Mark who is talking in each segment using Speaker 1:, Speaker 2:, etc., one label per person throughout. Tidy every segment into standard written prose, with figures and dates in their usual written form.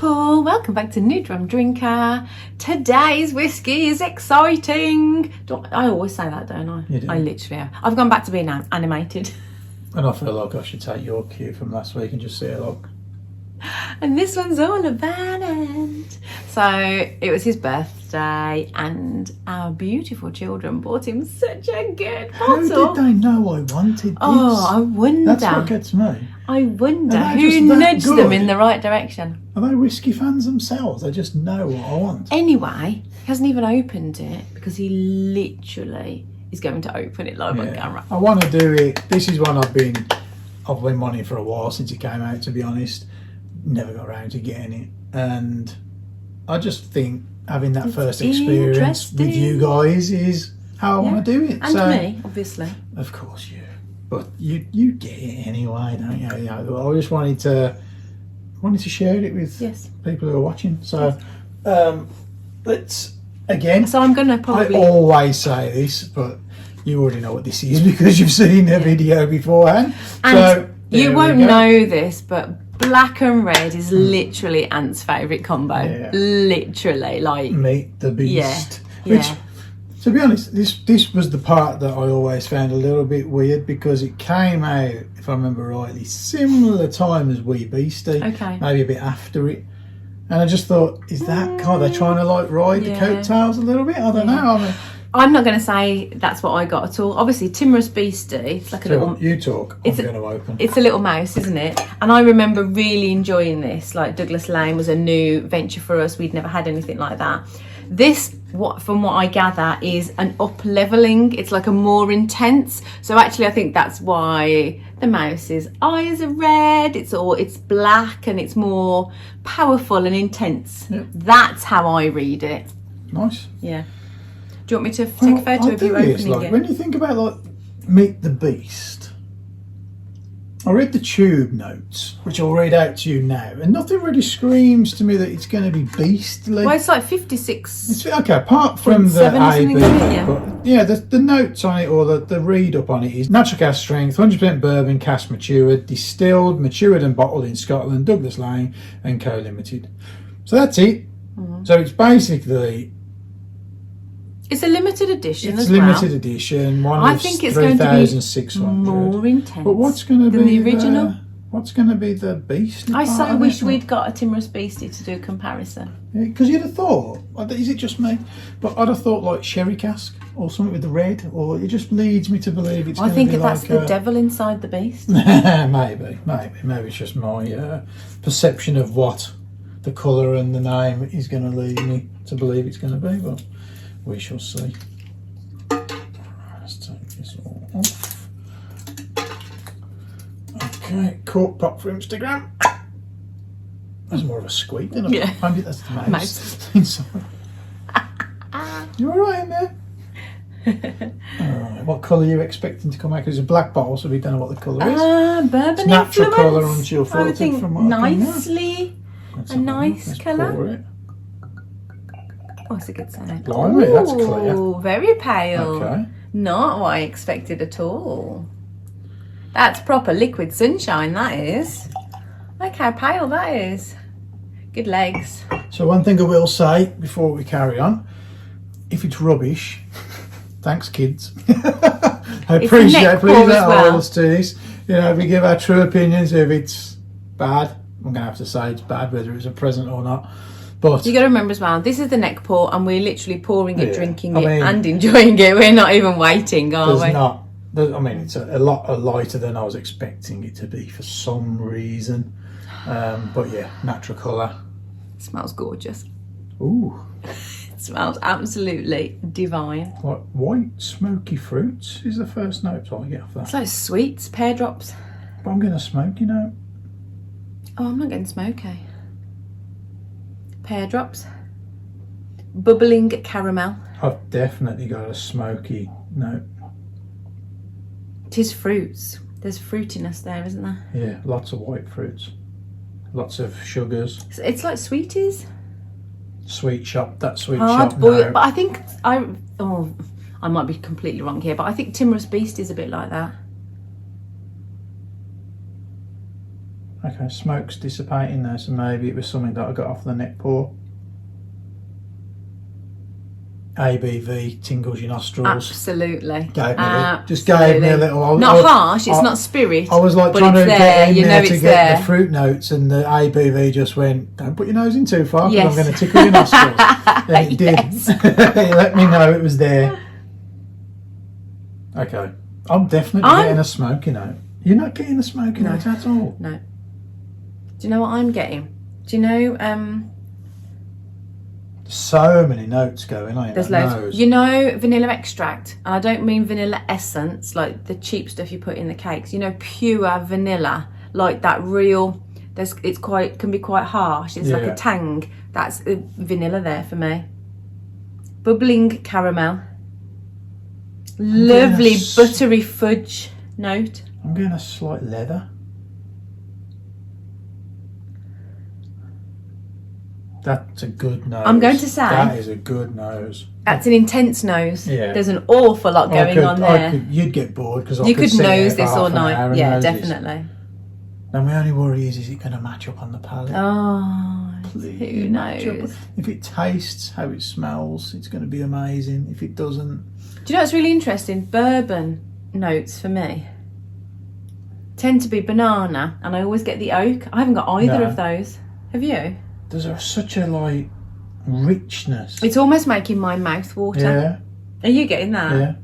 Speaker 1: people, welcome back to New Dram Drinker. Today's whiskey is exciting. I always say that, don't I?
Speaker 2: You do.
Speaker 1: I literally have. I've gone back to being animated.
Speaker 2: And I feel like I should take your cue from last week and just say look.
Speaker 1: And this one's all about it. So it was his birthday and our beautiful children bought him such a good bottle.
Speaker 2: How did they know I wanted this?
Speaker 1: Oh, I wonder.
Speaker 2: That's what gets me.
Speaker 1: I wonder
Speaker 2: Are they
Speaker 1: who
Speaker 2: just that
Speaker 1: nudged them
Speaker 2: good?
Speaker 1: in the right direction.
Speaker 2: Are they whiskey fans themselves? They just know what I want.
Speaker 1: Anyway, he hasn't even opened it because he literally is going to open it live on camera.
Speaker 2: I want to do it. This is one I've been wanting for a while since it came out, to be honest. Never got around to getting it. And I just think having that first experience with you guys is how I want to do it.
Speaker 1: And
Speaker 2: so,
Speaker 1: me, obviously.
Speaker 2: Of course you. But you get it anyway, don't you? I just wanted to share it with people who are watching. So let's again.
Speaker 1: So I'm gonna probably.
Speaker 2: I always say this, but you already know what this is because you've seen the video beforehand.
Speaker 1: And
Speaker 2: so
Speaker 1: you won't know this, but black and red is literally Ant's favourite combo.
Speaker 2: Yeah.
Speaker 1: Literally, like
Speaker 2: meet the beast.
Speaker 1: Yeah.
Speaker 2: Which, to be honest, this was the part that I always found a little bit weird because it came out, if I remember rightly, similar time as Wee Beastie.
Speaker 1: Okay.
Speaker 2: Maybe a bit after it. And I just thought, is that kind of, they're trying to like ride the coattails a little bit? I don't know. I mean,
Speaker 1: I'm not going to say that's what I got at all. Obviously, Timorous Beastie, it's like a little...
Speaker 2: You talk, I'm going to open.
Speaker 1: It's a little mouse, isn't it? And I remember really enjoying this. Like, Douglas Laing was a new venture for us. We'd never had anything like that. This, from what I gather, is an up-levelling. It's like a more intense. So actually, I think that's why the mouse's eyes are red. It's black and it's more powerful and intense.
Speaker 2: Yep.
Speaker 1: That's how I read it.
Speaker 2: Nice.
Speaker 1: Yeah. Do you want me to take a photo of you opening it?
Speaker 2: When you think about like Meet the Beast, I read the tube notes, which I'll read out to you now, and nothing really screams to me that it's going to be beastly.
Speaker 1: Well, it's like 56.
Speaker 2: It's, okay, apart from the AB, but yeah, the notes on it or the read up on it is natural cask strength, 100% bourbon, cask matured, distilled, matured and bottled in Scotland, Douglas Laing and Co Limited. So that's it. Mm-hmm. So it's basically.
Speaker 1: It's a limited edition
Speaker 2: it's
Speaker 1: as well.
Speaker 2: It's limited edition. One
Speaker 1: I think it's going to be more intense
Speaker 2: but what's going to
Speaker 1: than
Speaker 2: be
Speaker 1: the original.
Speaker 2: What's going to be the beast?
Speaker 1: I so wish we'd got a Timorous Beastie to do a comparison.
Speaker 2: Because you'd have thought, is it just me? But I'd have thought like sherry cask or something with the red, or it just leads me to believe it's going to be like...
Speaker 1: I think that's the devil inside the beast.
Speaker 2: Maybe it's just my perception of what the colour and the name is going to lead me to believe it's going to be, but... we shall see. Let's take this all off. Okay, cork pop for Instagram. That's more of a squeak than a pop. Maybe that's the mouse inside. You alright in there? Alright, what colour are you expecting to come out? Because it's a black bottle, so we don't know what the colour is.
Speaker 1: Bourbon
Speaker 2: it's natural colour on chill
Speaker 1: I would think
Speaker 2: from what
Speaker 1: nicely. A nice colour. Oh, it's a good sign.
Speaker 2: Blimey, that's clear.
Speaker 1: Oh, very pale.
Speaker 2: Okay.
Speaker 1: Not what I expected at all. That's proper liquid sunshine, that is. Look how pale that is. Good legs.
Speaker 2: So one thing I will say before we carry on, if it's rubbish, thanks kids. I appreciate please don't hold us to this. You know, we give our true opinions. If it's bad, I'm gonna have to say it's bad, whether it's a present or not. But
Speaker 1: you got to remember as well, this is the neck pour, and we're literally pouring it, drinking it, and enjoying it. We're not even waiting, are we?
Speaker 2: It's a lot lighter than I was expecting it to be for some reason. But yeah, natural colour.
Speaker 1: It smells gorgeous.
Speaker 2: Ooh.
Speaker 1: It smells absolutely divine.
Speaker 2: Like white smoky fruits is the first note I get off that.
Speaker 1: It's like sweets, pear drops.
Speaker 2: But I'm getting a smoky note.
Speaker 1: Oh, I'm not getting smoky. Pear drops, bubbling caramel.
Speaker 2: I've definitely got a smoky note.
Speaker 1: It is fruits. There's fruitiness there, isn't there?
Speaker 2: Yeah, lots of white fruits, lots of sugars.
Speaker 1: It's like sweeties.
Speaker 2: Sweet shop, that sweet
Speaker 1: Hard
Speaker 2: shop.
Speaker 1: But I think I might be completely wrong here, but I think Timorous Beastie is a bit like that.
Speaker 2: Okay, smoke's dissipating there, so maybe it was something that I got off the neck pour. ABV tingles your nostrils.
Speaker 1: Absolutely.
Speaker 2: Just gave me a little.
Speaker 1: Not harsh. It's not spirit.
Speaker 2: I was like
Speaker 1: but
Speaker 2: trying to
Speaker 1: it's
Speaker 2: get
Speaker 1: there.
Speaker 2: in
Speaker 1: You know
Speaker 2: there to
Speaker 1: it's
Speaker 2: get
Speaker 1: there.
Speaker 2: the fruit notes, and the ABV just went. Don't put your nose in too far, because
Speaker 1: Yes.
Speaker 2: I'm going to tickle your nostrils. And it did.
Speaker 1: Yes.
Speaker 2: You let me know it was there. Okay, I'm definitely getting a smoky note. You're not getting a smoky note at all.
Speaker 1: No. Do you know what I'm getting? Do you know?
Speaker 2: So many notes going on.
Speaker 1: There's loads. You know, vanilla extract, and I don't mean vanilla essence, like the cheap stuff you put in the cakes. You know, pure vanilla, like that real. Can be quite harsh. It's like a tang. That's vanilla there for me. Bubbling caramel. Lovely buttery fudge note.
Speaker 2: I'm getting a slight leather. That's a good nose.
Speaker 1: I'm going to say
Speaker 2: that is a good nose.
Speaker 1: That's an intense nose.
Speaker 2: Yeah.
Speaker 1: There's an awful lot going on there.
Speaker 2: You'd get bored because
Speaker 1: you could nose this all night. Yeah, definitely.
Speaker 2: Now my only worry is it going to match up on the palate?
Speaker 1: Oh,
Speaker 2: please,
Speaker 1: who knows?
Speaker 2: If it tastes how it smells, it's going to be amazing. If it doesn't,
Speaker 1: do you know what's really interesting? Bourbon notes for me tend to be banana, and I always get the oak. I haven't got either of those. Have you?
Speaker 2: There's such a richness.
Speaker 1: It's almost making my mouth water.
Speaker 2: Yeah.
Speaker 1: Are you getting that?
Speaker 2: Yeah.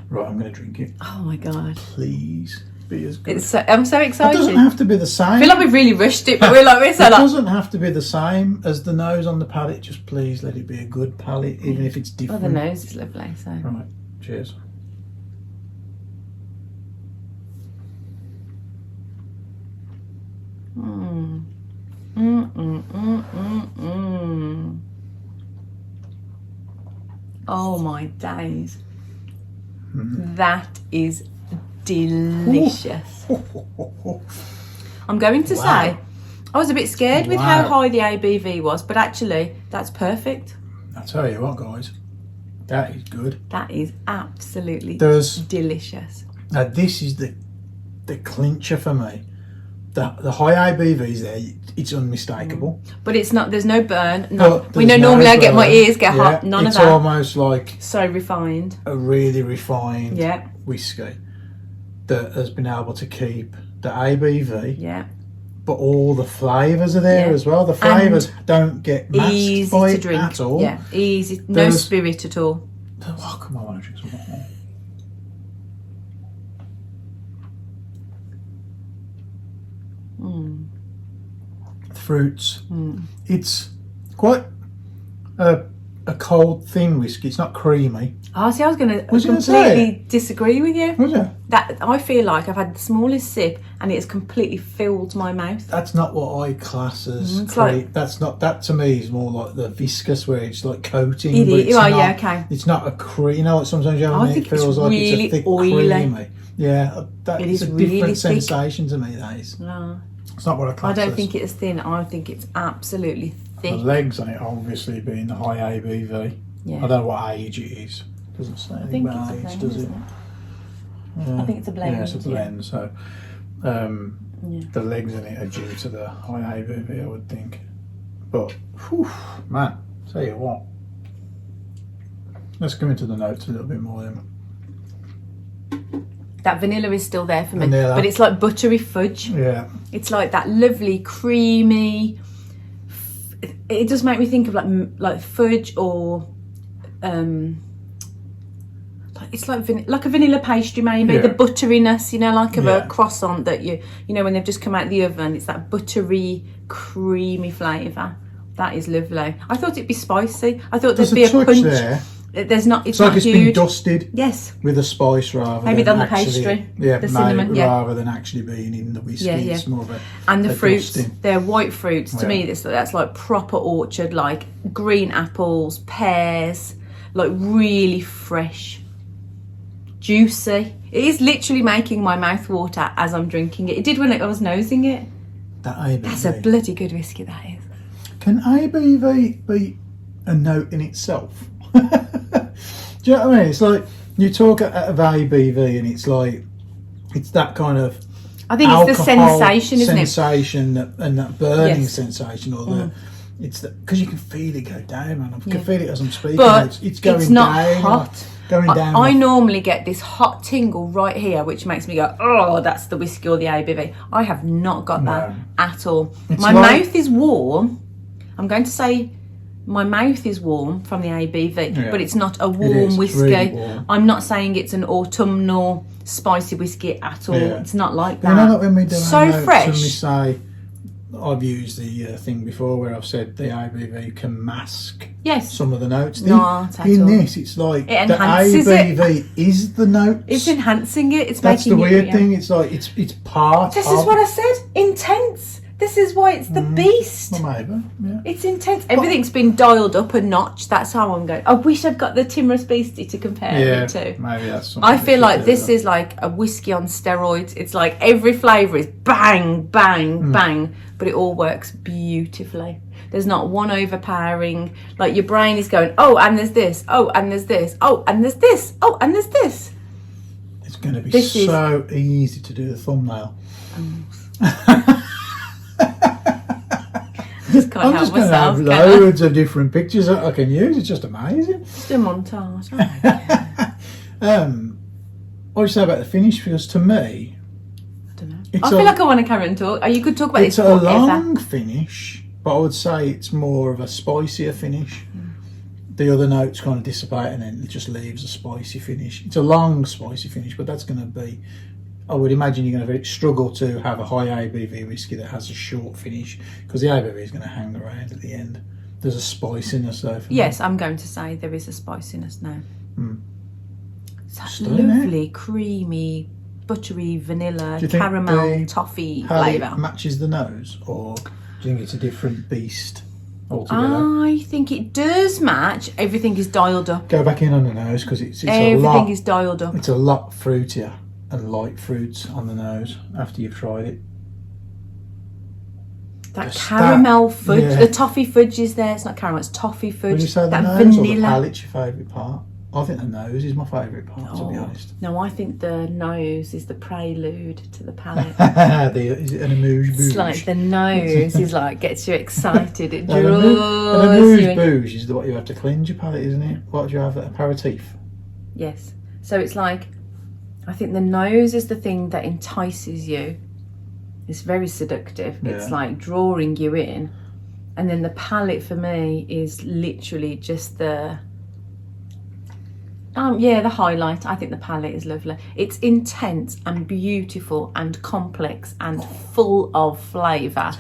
Speaker 2: Right, I'm going to drink it.
Speaker 1: Oh my god!
Speaker 2: Please be as good.
Speaker 1: I'm so excited.
Speaker 2: It doesn't have to be the same.
Speaker 1: I feel like we've really rushed it, but we're
Speaker 2: it doesn't have to be the same as the nose on the palate. Just please let it be a good palate, even if it's different.
Speaker 1: Well, the nose is lovely. So.
Speaker 2: Right. Cheers.
Speaker 1: Oh my days. That is delicious. I'm going to say, I was a bit scared with how high the ABV was, but actually, that's perfect.
Speaker 2: I'll tell you what, guys, that is good.
Speaker 1: That is absolutely delicious.
Speaker 2: Now, this is the clincher for me. The high ABV's there, it's unmistakable.
Speaker 1: But it's not, there's no burn.
Speaker 2: We
Speaker 1: know normally I get my ears get hot, none of that.
Speaker 2: It's almost like
Speaker 1: so refined.
Speaker 2: A really refined whiskey that has been able to keep the ABV. But all the flavours are there as well. The flavours don't get masked by it at all.
Speaker 1: Yeah, easy. No spirit at all.
Speaker 2: Oh, come on, I want to drink some more. Fruits. It's quite a cold, thin whiskey. It's not creamy.
Speaker 1: Oh, see, I was going to completely disagree with you.
Speaker 2: Was you?
Speaker 1: That I feel like I've had the smallest sip and it's completely filled my mouth.
Speaker 2: That's not what I class as cream. That's not. That to me is more like the viscous, where it's like coating.
Speaker 1: It is. Oh, yeah, okay.
Speaker 2: It's not a cream. You know what? Sometimes you have it feels like
Speaker 1: really
Speaker 2: it's a thick
Speaker 1: oily.
Speaker 2: creamy. Yeah, that is a
Speaker 1: really
Speaker 2: different
Speaker 1: thick
Speaker 2: sensation to me. That is.
Speaker 1: No.
Speaker 2: It's not what I class.
Speaker 1: I don't think it's thin. I think it's absolutely thick.
Speaker 2: The legs on it obviously being the high ABV.
Speaker 1: Yeah.
Speaker 2: I don't know what age it is. Doesn't say anything about age, does it?
Speaker 1: Yeah. I think it's a blend.
Speaker 2: Yeah, it's a blend. So the legs in it are due to the high ABV, I would think. But whew, man, tell you what. Let's go into the notes a little bit more then.
Speaker 1: That vanilla is still there for me, but it's like buttery fudge.
Speaker 2: Yeah.
Speaker 1: It's like that lovely creamy. It does make me think of like fudge or it's like a vanilla pastry maybe. The butteriness, you know, like of a croissant that you know when they've just come out of the oven. It's that buttery, creamy flavour. That is lovely. I thought it'd be spicy. I thought there'd be a punch.
Speaker 2: There.
Speaker 1: There's not.
Speaker 2: It's like it's been dusted.
Speaker 1: Yes.
Speaker 2: With a spice rather
Speaker 1: maybe
Speaker 2: than
Speaker 1: the pastry.
Speaker 2: Yeah,
Speaker 1: the cinnamon.
Speaker 2: Rather than actually being in the whiskey.
Speaker 1: Yeah, yeah.
Speaker 2: It's more of a.
Speaker 1: And the fruits,
Speaker 2: dusting.
Speaker 1: they're white fruits. To me, that's like proper orchard, like green apples, pears, like really fresh, juicy. It is literally making my mouth water as I'm drinking it. It did when I was nosing it.
Speaker 2: That ABV.
Speaker 1: That's a bloody good whiskey. That is.
Speaker 2: Can ABV be a note in itself? Do you know what I mean? It's like you talk of ABV and it's like it's that kind of
Speaker 1: I think it's the sensation, isn't it?
Speaker 2: Sensation and that burning sensation, or the it's because you can feel it go down, man. I can feel it as I'm speaking.
Speaker 1: But
Speaker 2: it's going
Speaker 1: it's not
Speaker 2: down,
Speaker 1: hot.
Speaker 2: Going down.
Speaker 1: I normally get this hot tingle right here, which makes me go, oh, that's the whiskey or the ABV. I have not got that at all. My mouth is warm. I'm going to say my mouth is warm from the ABV, but it's not a warm whiskey. Really warm. I'm not saying it's an autumnal spicy whiskey at all. It's not like that.
Speaker 2: You know, like when we do
Speaker 1: so fresh.
Speaker 2: When we say, I've used the thing before where I've said the ABV can mask some of the notes. In this, it's like the ABV is the notes.
Speaker 1: It's enhancing it. It's
Speaker 2: That's
Speaker 1: making
Speaker 2: the weird thing. It's like it's part.
Speaker 1: This is what I said. Intense. This is why it's the beast.
Speaker 2: Well, maybe, yeah.
Speaker 1: It's intense. Everything's been dialed up a notch. That's how I'm going. I wish I'd got the Timorous Beastie to compare it to.
Speaker 2: Maybe that's something.
Speaker 1: I feel like this is like a whiskey on steroids. It's like every flavour is bang, bang, bang, but it all works beautifully. There's not one overpowering. Like your brain is going, oh, and there's this, oh, and there's this, oh, and there's this, oh, and there's this.
Speaker 2: It's going to be so easy to do the thumbnail.
Speaker 1: I'm just going to have
Speaker 2: loads of different pictures that I can use. It's just amazing.
Speaker 1: Just a montage.
Speaker 2: What do you say about the finish? Because to me,
Speaker 1: I don't know. I feel like I want to carry on talk. You could talk about this forever.
Speaker 2: It's a long finish, but I would say it's more of a spicier finish. The other notes kind of dissipate and then it just leaves a spicy finish. It's a long spicy finish, but that's going to be, I would imagine you're going to struggle to have a high ABV whiskey that has a short finish, because the ABV is going to hang around at the end. There's a spiciness though.
Speaker 1: Yes, I'm going to say there is a spiciness now. It's that lovely, creamy, buttery, vanilla, caramel, toffee flavour.
Speaker 2: Matches the nose, or do you think it's a different beast altogether?
Speaker 1: I think it does match. Everything is dialed up.
Speaker 2: Go back in on the nose, because it's
Speaker 1: everything is dialed up.
Speaker 2: It's a lot fruitier and light fruits on the nose after you've tried it.
Speaker 1: That caramel fudge, the toffee fudge is there. It's not caramel, it's toffee fudge.
Speaker 2: Would you say the nose vanilla. Or the palate's your favourite part? I think the nose is my favourite part, to be honest.
Speaker 1: No, I think the nose is the prelude to the palate.
Speaker 2: Is it an amuse-bouche?
Speaker 1: It's like the nose is like, gets you excited. It draws
Speaker 2: an amuse-bouche is what you have to cleanse your palate, isn't it? What do you have? Aperitif?
Speaker 1: Yes. So it's like, I think the nose is the thing that entices you. It's very seductive. Yeah. It's like drawing you in. And then the palate for me is literally just the highlight. I think the palate is lovely. It's intense and beautiful and complex and full of flavour.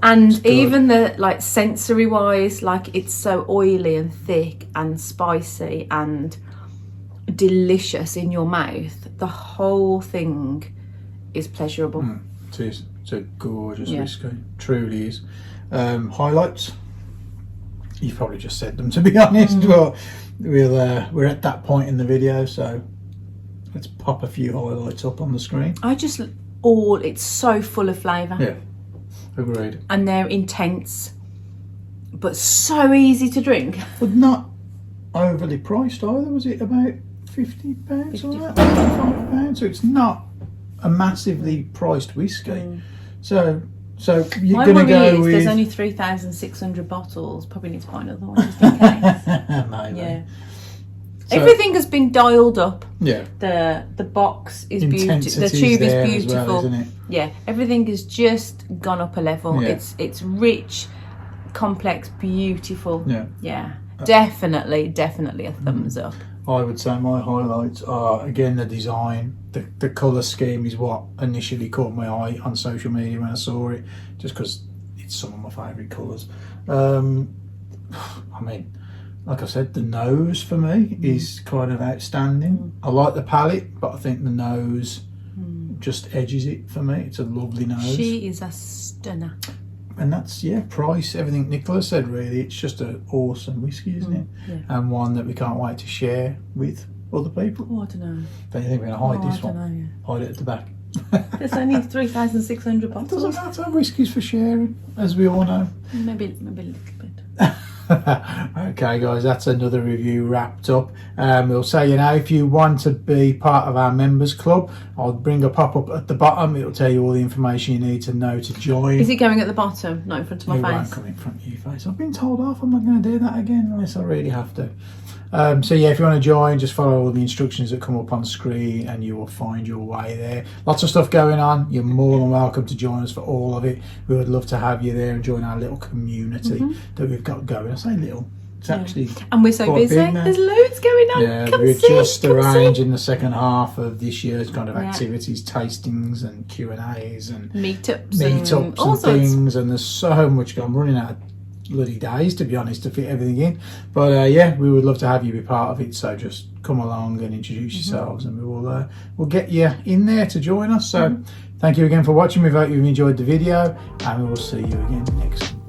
Speaker 1: And even the like sensory wise, like it's so oily and thick and spicy and delicious in your mouth. The whole thing is pleasurable.
Speaker 2: It is. It's a gorgeous whiskey. Truly is. Highlights? You've probably just said them, to be honest. But we're at that point in the video, so let's pop a few highlights up on the screen.
Speaker 1: It's so full of flavour.
Speaker 2: Yeah, agreed.
Speaker 1: And they're intense, but so easy to drink.
Speaker 2: But not overly priced either. Was it about £50 or £55? So it's not a massively priced whiskey. So you're going to go with...
Speaker 1: There's only 3,600 bottles. Probably need to buy another one just in case.
Speaker 2: Maybe.
Speaker 1: Yeah. So, everything has been dialed up.
Speaker 2: Yeah.
Speaker 1: The box is beautiful. The tube is beautiful.
Speaker 2: As well, isn't it?
Speaker 1: Yeah. Everything has just gone up a level. Yeah. It's rich, complex, beautiful.
Speaker 2: Yeah.
Speaker 1: Yeah. Definitely a thumbs up.
Speaker 2: I would say my highlights are, again, the design. The colour scheme is what initially caught my eye on social media when I saw it, just because it's some of my favourite colours. I mean, like I said, the nose for me is kind of outstanding. I like the palate, but I think the nose just edges it for me. It's a lovely nose.
Speaker 1: She is a stunner.
Speaker 2: And that's, price, everything Nicola said, really. It's just an awesome whiskey, isn't it? Yeah. And one that we can't wait to share with other people.
Speaker 1: Oh, I don't know.
Speaker 2: Don't you think we're going to hide this one?
Speaker 1: I don't know,
Speaker 2: Hide it at the back.
Speaker 1: There's only 3,600 bottles.
Speaker 2: It doesn't matter, whiskies for sharing, as we all know.
Speaker 1: Maybe a little bit.
Speaker 2: Okay guys, that's another review wrapped up. We'll say, you know, if you want to be part of our members club, I'll bring a pop-up at the bottom. It'll tell you all the information you need to know to join.
Speaker 1: Is it going at the bottom, not in front of my
Speaker 2: It
Speaker 1: face?
Speaker 2: won't come in front of your face. I've been told off. I'm not going to do that again unless I really have to. So yeah, if you want to join, just follow all the instructions that come up on the screen and you will find your way there. Lots of stuff going on. You're more than welcome to join us for all of it. We would love to have you there and join our little community that we've got going. I say little. It's actually,
Speaker 1: and we're so busy. There's loads going on.
Speaker 2: Yeah,
Speaker 1: come
Speaker 2: we're
Speaker 1: see,
Speaker 2: just
Speaker 1: come
Speaker 2: arranging
Speaker 1: see.
Speaker 2: the second half of this year's kind of activities, tastings and Q&As and
Speaker 1: meetups
Speaker 2: and
Speaker 1: all
Speaker 2: things. And there's so much going. I'm running out of bloody days, to be honest, to fit everything in. But yeah, we would love to have you be part of it. So just come along and introduce yourselves, and we'll get you in there to join us. So thank you again for watching. We hope you've enjoyed the video, and we will see you again next time.